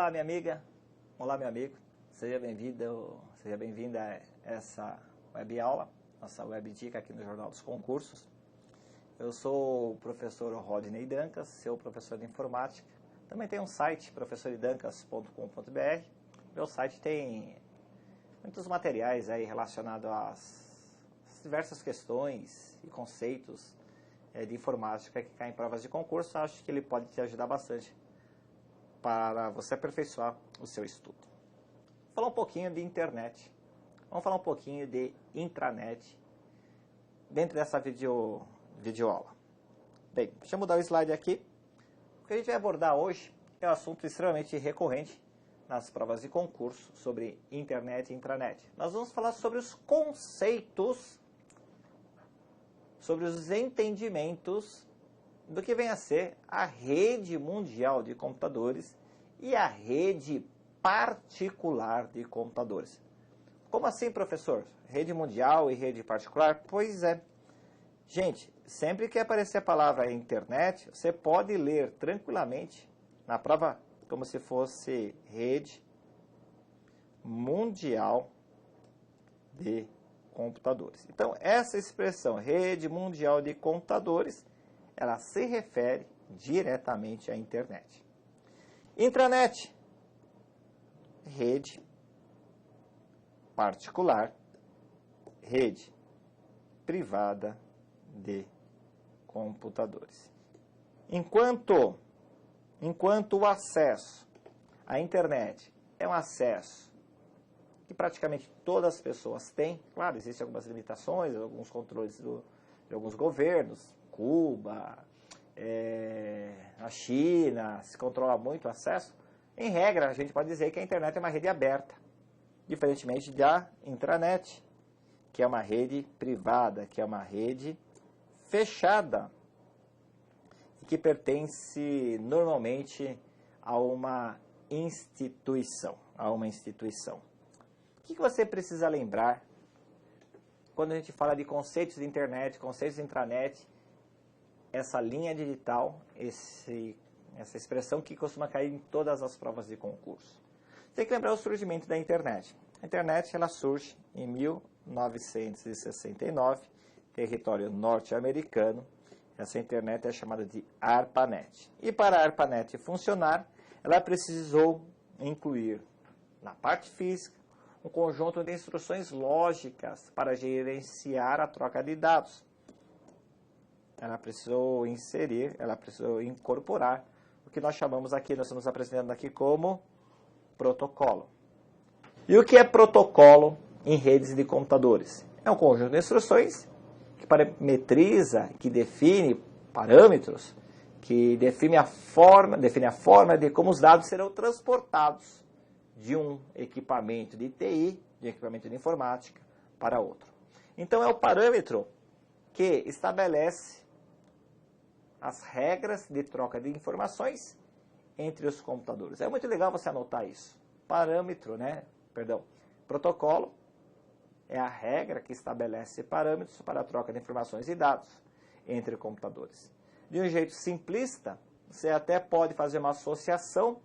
Olá, minha amiga. Olá, meu amigo. Seja bem-vinda a essa web aula, nossa web dica aqui no Jornal dos Concursos. Eu sou o professor Rodney Dancas, seu professor de informática. Também tem um site, professoridancas.com.br. Meu site tem muitos materiais aí relacionados às diversas questões e conceitos de informática que caem em provas de concurso. Acho que ele pode te ajudar bastante para você aperfeiçoar o seu estudo. Vou falar um pouquinho de internet. Vamos falar um pouquinho de intranet dentro dessa videoaula. Bem, deixa eu mudar o slide aqui. O que a gente vai abordar hoje é um assunto extremamente recorrente nas provas de concurso sobre internet e intranet. Nós vamos falar sobre os conceitos, sobre os entendimentos do que vem a ser a rede mundial de computadores e a rede particular de computadores. Como assim, professor? Rede mundial e rede particular? Pois é. Gente, sempre que aparecer a palavra internet, você pode ler tranquilamente na prova como se fosse rede mundial de computadores. Então, essa expressão, rede mundial de computadores, ela se refere diretamente à internet. Intranet, rede particular, rede privada de computadores. Enquanto o acesso à internet é um acesso que praticamente todas as pessoas têm, claro, existem algumas limitações, alguns controles de alguns governos, Cuba, a China, se controla muito o acesso. Em regra, a gente pode dizer que a internet é uma rede aberta, diferentemente da intranet, que é uma rede privada, que é uma rede fechada, e que pertence normalmente a uma instituição. O que você precisa lembrar quando a gente fala de conceitos de internet, conceitos de intranet, essa linha digital, essa expressão que costuma cair em todas as provas de concurso? Tem que lembrar o surgimento da internet. A internet ela surge em 1969, território norte-americano. Essa internet é chamada de ARPANET. E para a ARPANET funcionar, ela precisou incluir na parte física um conjunto de instruções lógicas para gerenciar a troca de dados. Ela precisou incorporar o que nós chamamos aqui, nós estamos apresentando aqui como protocolo. E o que é protocolo em redes de computadores? É um conjunto de instruções que parametriza, que define parâmetros, que define a forma de como os dados serão transportados de um equipamento de TI, de um equipamento de informática, para outro. Então, é o parâmetro que estabelece as regras de troca de informações entre os computadores. É muito legal você anotar isso. Protocolo é a regra que estabelece parâmetros para a troca de informações e dados entre computadores. De um jeito simplista, você até pode fazer uma associação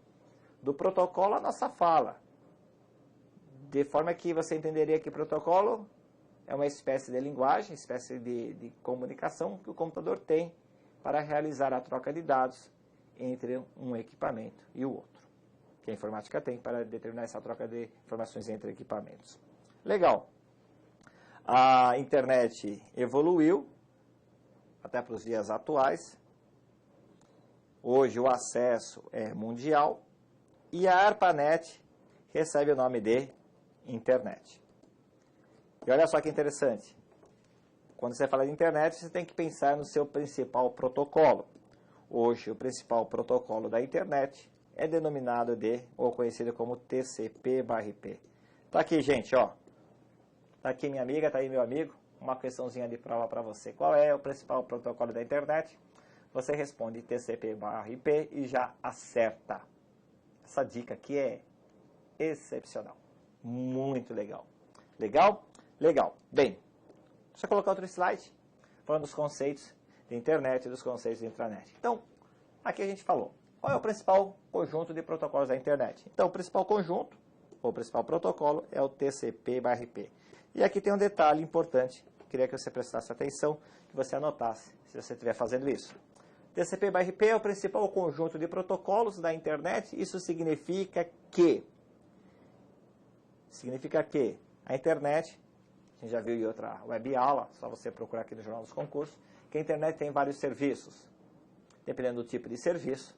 do protocolo à nossa fala, de forma que você entenderia que protocolo é uma espécie de linguagem, espécie de comunicação que o computador tem para realizar a troca de dados entre um equipamento e o outro, que a informática tem para determinar essa troca de informações entre equipamentos. Legal. A internet evoluiu até para os dias atuais. Hoje o acesso é mundial e a ARPANET recebe o nome de internet. E olha só que interessante. Quando você fala de internet, você tem que pensar no seu principal protocolo. Hoje, o principal protocolo da internet é denominado ou conhecido como TCP/IP. Tá aqui, gente, ó. Tá aqui minha amiga, tá aí meu amigo. Uma questãozinha de prova para você. Qual é o principal protocolo da internet? Você responde TCP/IP e já acerta. Essa dica aqui é excepcional. Muito legal. Legal? Legal. Bem, deixa eu colocar outro slide, falando dos conceitos de internet e dos conceitos de intranet. Então, aqui a gente falou Qual é o principal conjunto de protocolos da internet? Então, o principal conjunto, ou o principal protocolo, é o TCP/IP. E aqui tem um detalhe importante, queria que você prestasse atenção, que você anotasse, se você estiver fazendo isso. TCP/IP é o principal conjunto de protocolos da internet. Isso significa que a internet, a gente já viu em outra web aula, só você procurar aqui no Jornal dos Concursos, que a internet tem vários serviços. Dependendo do tipo de serviço,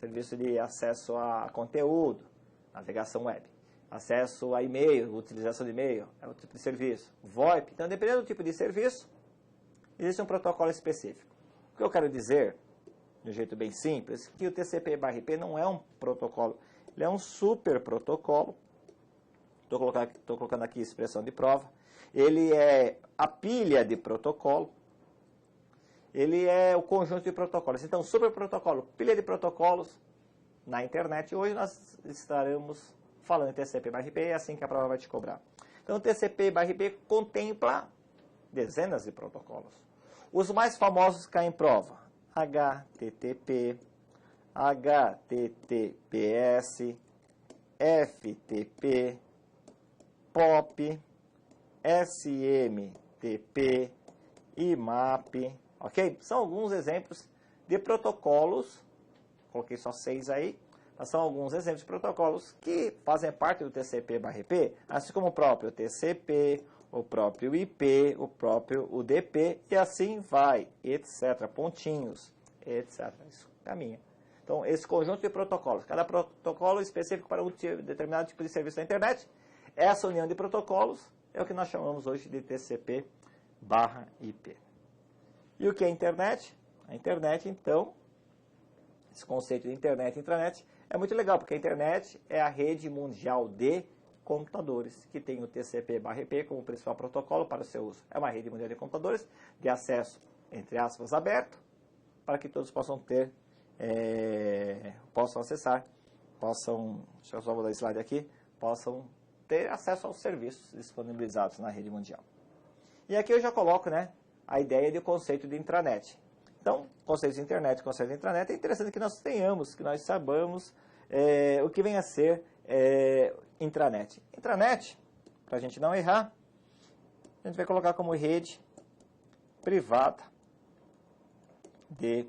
serviço de acesso a conteúdo, navegação web, acesso a e-mail, utilização de e-mail, é o tipo de serviço. VoIP, então dependendo do tipo de serviço, existe um protocolo específico. O que eu quero dizer, de um jeito bem simples, que o TCP/IP não é um protocolo, ele é um super protocolo. Estou colocando aqui expressão de prova. Ele é a pilha de protocolo. Ele é o conjunto de protocolos. Então, super protocolo, pilha de protocolos na internet. Hoje nós estaremos falando em TCP/IP, é assim que a prova vai te cobrar. Então, o TCP/IP contempla dezenas de protocolos. Os mais famosos caem em prova: HTTP, HTTPS, FTP, POP, SMTP, IMAP, ok? São alguns exemplos de protocolos, coloquei só 6 aí, mas são alguns exemplos de protocolos que fazem parte do TCP/IP, assim como o próprio TCP, o próprio IP, o próprio UDP, e assim vai, etc. Pontinhos, etc. Isso caminha. Então, esse conjunto de protocolos, cada protocolo específico para um determinado tipo de serviço da internet. Essa união de protocolos é o que nós chamamos hoje de TCP/IP. E o que é a internet? A internet, então, esse conceito de internet e intranet é muito legal, porque a internet é a rede mundial de computadores, que tem o TCP/IP como principal protocolo para o seu uso. É uma rede mundial de computadores de acesso, entre aspas, aberto, para que todos possam ter, possam acessar, deixa eu só mudar o slide aqui, possam ter acesso aos serviços disponibilizados na rede mundial. E aqui eu já coloco, a ideia de conceito de intranet. Então, conceito de internet, conceito de intranet, é interessante que nós tenhamos, que nós saibamos o que vem a ser intranet. Intranet, para a gente não errar, a gente vai colocar como rede privada de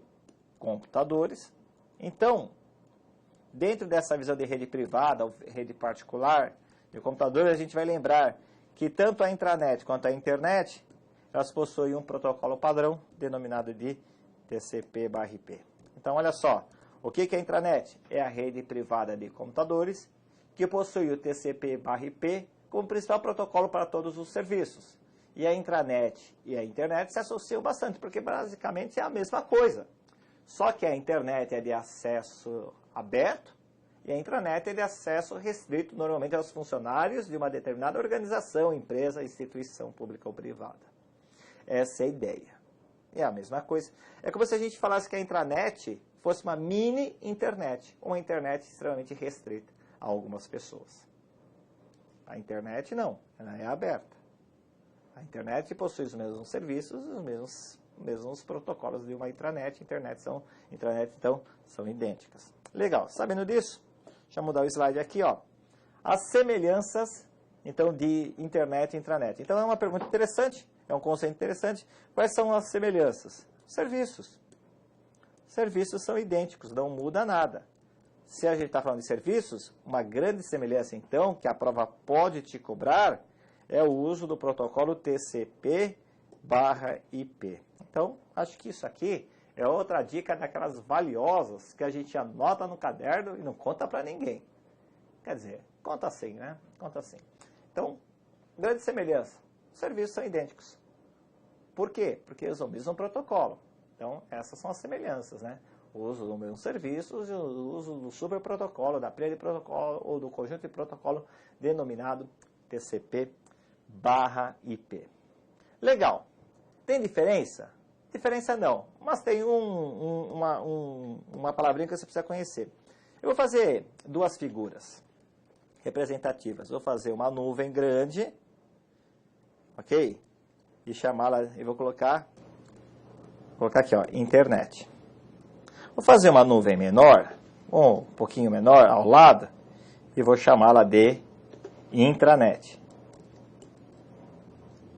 computadores. Então, dentro dessa visão de rede privada, ou rede particular de computadores, a gente vai lembrar que tanto a intranet quanto a internet, elas possuem um protocolo padrão denominado de TCP/IP. Então, olha só, o que é a intranet? É a rede privada de computadores que possui o TCP/IP como principal protocolo para todos os serviços. E a intranet e a internet se associam bastante, porque basicamente é a mesma coisa. Só que a internet é de acesso aberto e a intranet é de acesso restrito, normalmente aos funcionários de uma determinada organização, empresa, instituição pública ou privada. Essa é a ideia. É a mesma coisa. É como se a gente falasse que a intranet fosse uma mini internet, uma internet extremamente restrita a algumas pessoas. A internet não, ela é aberta. A internet possui os mesmos serviços, os mesmos protocolos de uma intranet. Intranet, então, são idênticas. Legal, sabendo disso, deixa eu mudar o slide aqui, ó. As semelhanças, então, de internet e intranet. Então, é uma pergunta interessante, é um conceito interessante. Quais são as semelhanças? Serviços. Serviços são idênticos, não muda nada. Se a gente está falando de serviços, uma grande semelhança, então, que a prova pode te cobrar, é o uso do protocolo TCP/IP. Então, acho que isso aqui é outra dica daquelas valiosas que a gente anota no caderno e não conta para ninguém. Quer dizer, conta assim, né? Conta assim. Então, grande semelhança. Os serviços são idênticos. Por quê? Porque usam o mesmo protocolo. Então, essas são as semelhanças, né? O uso dos mesmos serviços e o uso do superprotocolo, da pilha de protocolo ou do conjunto de protocolo denominado TCP/IP. Legal. Tem diferença? Diferença não, mas tem uma palavrinha que você precisa conhecer. Eu vou fazer duas figuras representativas. Vou fazer uma nuvem grande, ok? E chamá-la, eu vou colocar aqui, ó, internet. Vou fazer uma nuvem menor, um pouquinho menor, ao lado, e vou chamá-la de intranet.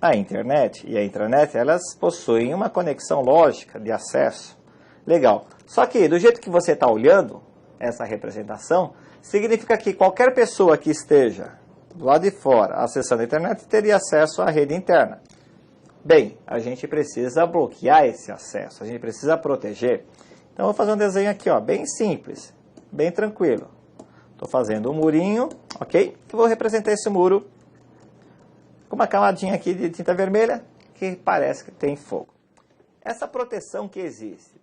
A internet e a intranet, elas possuem uma conexão lógica de acesso. Legal. Só que, do jeito que você está olhando essa representação, significa que qualquer pessoa que esteja do lado de fora acessando a internet teria acesso à rede interna. Bem, a gente precisa bloquear esse acesso, a gente precisa proteger. Então, eu vou fazer um desenho aqui, ó, bem simples, bem tranquilo. Estou fazendo um murinho, ok? E vou representar esse muro com uma camadinha aqui de tinta vermelha que parece que tem fogo. Essa proteção que existe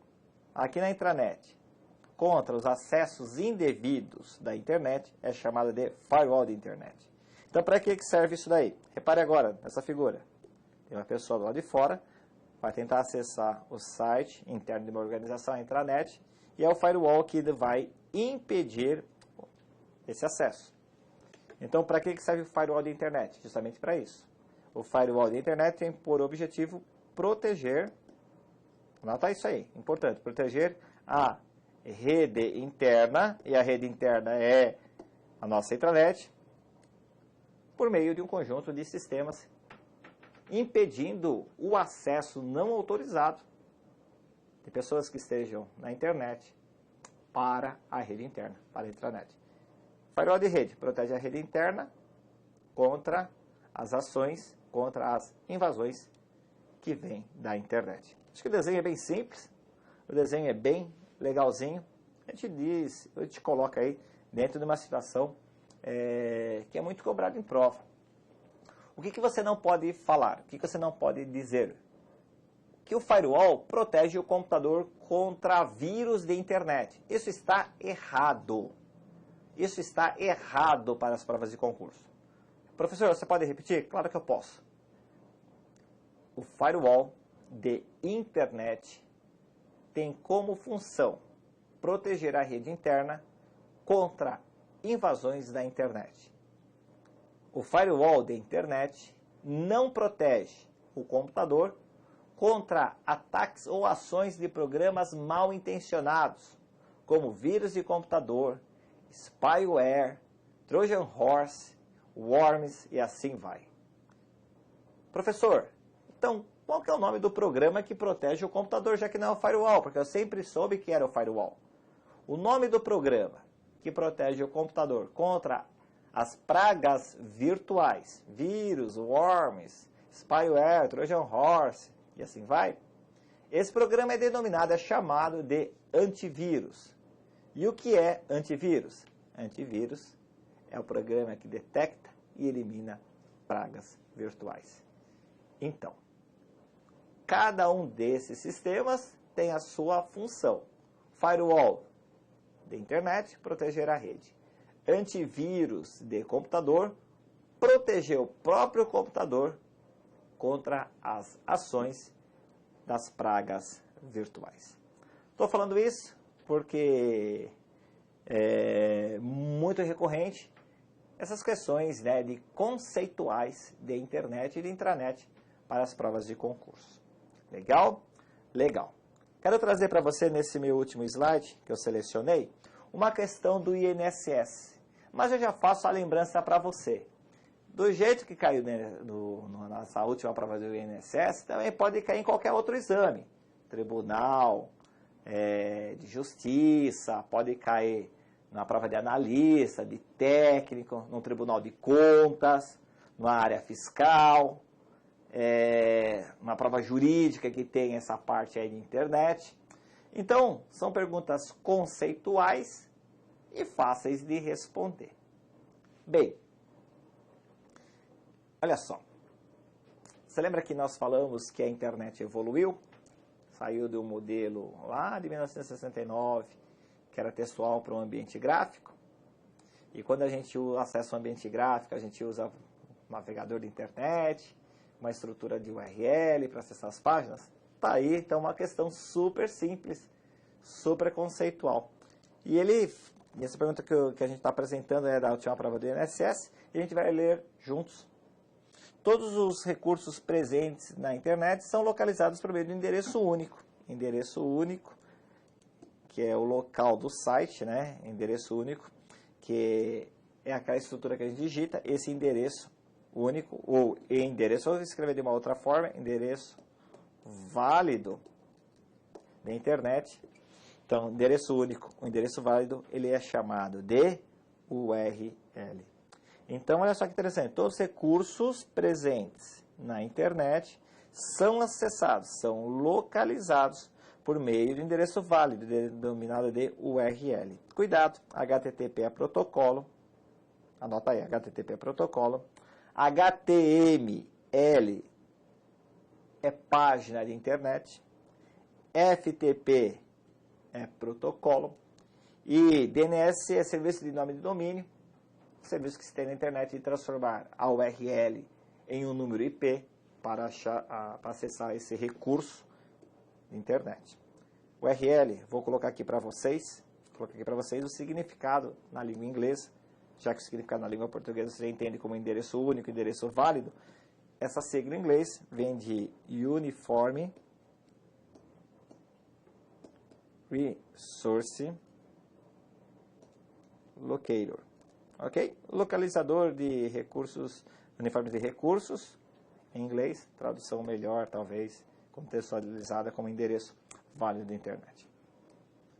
aqui na intranet contra os acessos indevidos da internet é chamada de firewall de internet. Então, para que serve isso daí? Repare agora nessa figura. Tem uma pessoa do lado de fora, vai tentar acessar o site interno de uma organização, a intranet, e é o firewall que vai impedir esse acesso. Então, para que serve o firewall de internet? Justamente para isso. O firewall de internet tem por objetivo proteger, anota isso aí, importante, proteger a rede interna, e a rede interna é a nossa intranet, por meio de um conjunto de sistemas impedindo o acesso não autorizado de pessoas que estejam na internet para a rede interna, para a intranet. Firewall de rede protege a rede interna contra as ações, contra as invasões que vêm da internet. Acho que o desenho é bem simples, o desenho é bem legalzinho. A gente coloca aí dentro de uma situação que é muito cobrado em prova. O que você não pode falar? O que você não pode dizer? Que o firewall protege o computador contra vírus de internet. Isso está errado. Isso está errado para as provas de concurso. Professor, você pode repetir? Claro que eu posso. O firewall de internet tem como função proteger a rede interna contra invasões da internet. O firewall de internet não protege o computador contra ataques ou ações de programas mal intencionados, como vírus de computador, spyware, Trojan Horse, worms e assim vai. Professor, então qual que é o nome do programa que protege o computador, já que não é o firewall? Porque eu sempre soube que era o firewall. O nome do programa que protege o computador contra as pragas virtuais, vírus, worms, spyware, Trojan Horse e assim vai, esse programa é denominado, é chamado de antivírus. E o que é antivírus? Antivírus é o programa que detecta e elimina pragas virtuais. Então, cada um desses sistemas tem a sua função. Firewall de internet, proteger a rede. Antivírus de computador, proteger o próprio computador contra as ações das pragas virtuais. Estou falando isso porque é muito recorrente essas questões, né, de conceituais de internet e de intranet para as provas de concurso. Legal? Legal. Quero trazer para você, nesse meu último slide, que eu selecionei, uma questão do INSS. Mas eu já faço a lembrança para você. Do jeito que caiu na nossa última prova do INSS, também pode cair em qualquer outro exame. Tribunal de Justiça, pode cair na prova de analista, de técnico, no Tribunal de Contas, na área fiscal, uma prova jurídica que tem essa parte aí de internet. Então, são perguntas conceituais e fáceis de responder. Bem, olha só. Você lembra que nós falamos que a internet evoluiu? Saiu do modelo lá de 1969, que era textual para um ambiente gráfico. E quando a gente acessa o ambiente gráfico, a gente usa um navegador de internet, uma estrutura de URL para acessar as páginas. Tá aí, então, uma questão super simples, super conceitual. E essa pergunta que a gente está apresentando é da última prova do INSS, e a gente vai ler juntos. Todos os recursos presentes na internet são localizados por meio de um endereço único. Endereço único que é o local do site, né? Endereço único, que é aquela estrutura que a gente digita, esse endereço único, ou endereço, ou escrever de uma outra forma, endereço válido da internet. Então, endereço único, o endereço válido, ele é chamado de URL. Então, olha só que interessante, todos os recursos presentes na internet são acessados, são localizados por meio do endereço válido, denominado de URL. Cuidado, HTTP é protocolo, anota aí, HTTP é protocolo, HTML é página de internet, FTP é protocolo e DNS é serviço de nome de domínio, serviço que se tem na internet de transformar a URL em um número IP para acessar esse recurso de internet. URL, vou colocar aqui para vocês, o significado na língua inglesa, já que o significado na língua portuguesa você entende como endereço único, endereço válido. Essa sigla em inglês vem de Uniform Resource Locator, ok? Localizador de recursos, uniforme de recursos, em inglês, tradução melhor, talvez, contextualizada como endereço válido da internet.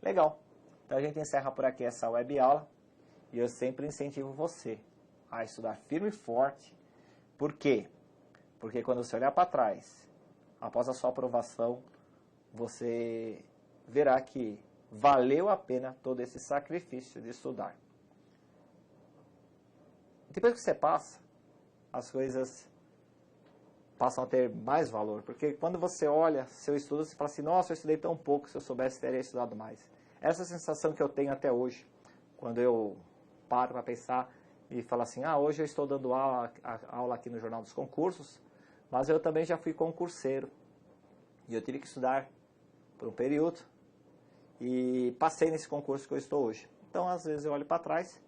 Legal, então a gente encerra por aqui essa web aula, e eu sempre incentivo você a estudar firme e forte. Por quê? Porque quando você olhar para trás, após a sua aprovação, você verá que valeu a pena todo esse sacrifício de estudar. Depois que você passa, as coisas passam a ter mais valor, porque quando você olha seu estudo, você fala assim, nossa, eu estudei tão pouco, se eu soubesse, teria estudado mais. Essa é a sensação que eu tenho até hoje, quando eu paro para pensar e falo assim, hoje eu estou dando aula aqui no Jornal dos Concursos, mas eu também já fui concurseiro, e eu tive que estudar por um período, e passei nesse concurso que eu estou hoje. Então, às vezes eu olho para trás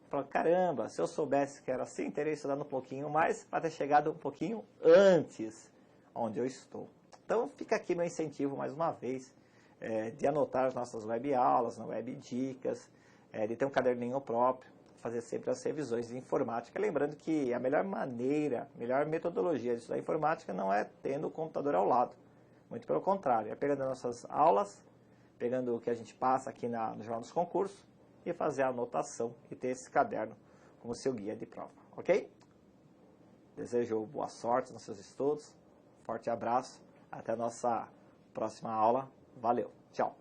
e falo, caramba, se eu soubesse que era assim, teria estudado um pouquinho mais para ter chegado um pouquinho antes onde eu estou. Então, fica aqui meu incentivo, mais uma vez, de anotar as nossas web aulas, web dicas, de ter um caderninho próprio, fazer sempre as revisões de informática. Lembrando que a melhor maneira, melhor metodologia de estudar informática não é tendo o computador ao lado. Muito pelo contrário, é pegando as nossas aulas, pegando o que a gente passa aqui no Jornal dos Concursos e fazer a anotação e ter esse caderno como seu guia de prova, ok? Desejo boa sorte nos seus estudos, forte abraço, até a nossa próxima aula, valeu, tchau!